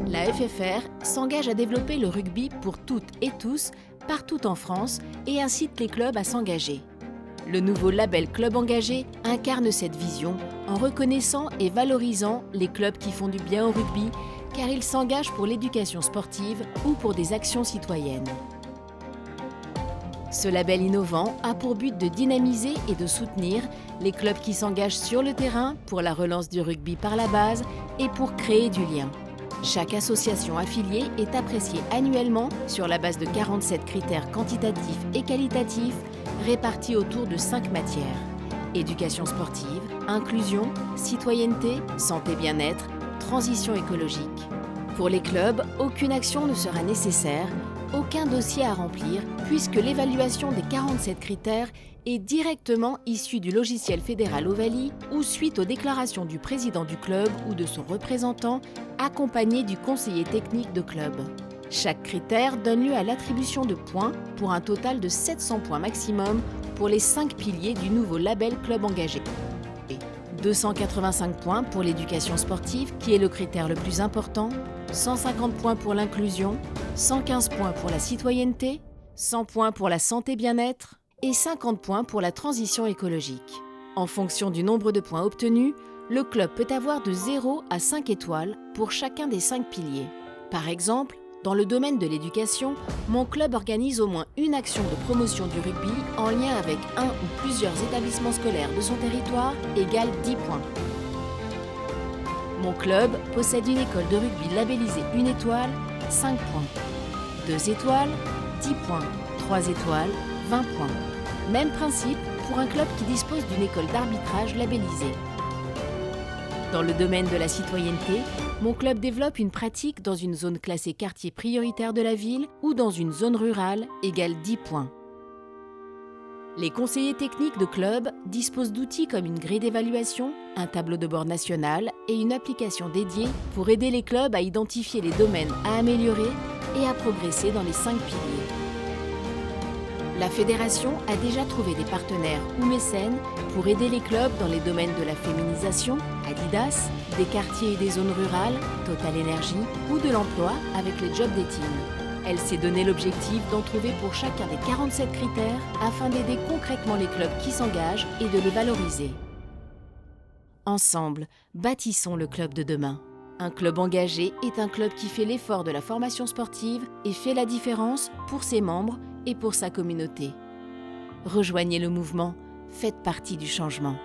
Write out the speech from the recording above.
La FFR s'engage à développer le rugby pour toutes et tous, partout en France, et incite les clubs à s'engager. Le nouveau label Club Engagé incarne cette vision en reconnaissant et valorisant les clubs qui font du bien au rugby, car ils s'engagent pour l'éducation sportive ou pour des actions citoyennes. Ce label innovant a pour but de dynamiser et de soutenir les clubs qui s'engagent sur le terrain pour la relance du rugby par la base et pour créer du lien. Chaque association affiliée est appréciée annuellement sur la base de 47 critères quantitatifs et qualitatifs répartis autour de 5 matières: éducation sportive, inclusion, citoyenneté, santé-bien-être, transition écologique. Pour les clubs, aucune action ne sera nécessaire, aucun dossier à remplir, puisque l'évaluation des 47 critères est directement issue du logiciel fédéral Ovalie ou suite aux déclarations du président du club ou de son représentant, accompagné du conseiller technique de club. Chaque critère donne lieu à l'attribution de points pour un total de 700 points maximum pour les 5 piliers du nouveau label Club Engagé. 285 points pour l'éducation sportive, qui est le critère le plus important, 150 points pour l'inclusion, 115 points pour la citoyenneté, 100 points pour la santé-bien-être et 50 points pour la transition écologique. En fonction du nombre de points obtenus, le club peut avoir de 0 à 5 étoiles pour chacun des 5 piliers. Par exemple, dans le domaine de l'éducation, mon club organise au moins une action de promotion du rugby en lien avec un ou plusieurs établissements scolaires de son territoire, égale 10 points. Mon club possède une école de rugby labellisée 1 étoile, 5 points. 2 étoiles, 10 points. 3 étoiles, 20 points. Même principe pour un club qui dispose d'une école d'arbitrage labellisée. Dans le domaine de la citoyenneté, mon club développe une pratique dans une zone classée quartier prioritaire de la ville ou dans une zone rurale, égale 10 points. Les conseillers techniques de club disposent d'outils comme une grille d'évaluation, un tableau de bord national et une application dédiée pour aider les clubs à identifier les domaines à améliorer et à progresser dans les 5 piliers. La fédération a déjà trouvé des partenaires ou mécènes pour aider les clubs dans les domaines de la féminisation, Adidas, des quartiers et des zones rurales, Total Energy, ou de l'emploi avec les Job Dating. Elle s'est donné l'objectif d'en trouver pour chacun des 47 critères afin d'aider concrètement les clubs qui s'engagent et de les valoriser. Ensemble, bâtissons le club de demain. Un club engagé est un club qui fait l'effort de la formation sportive et fait la différence pour ses membres et pour sa communauté. Rejoignez le mouvement, faites partie du changement.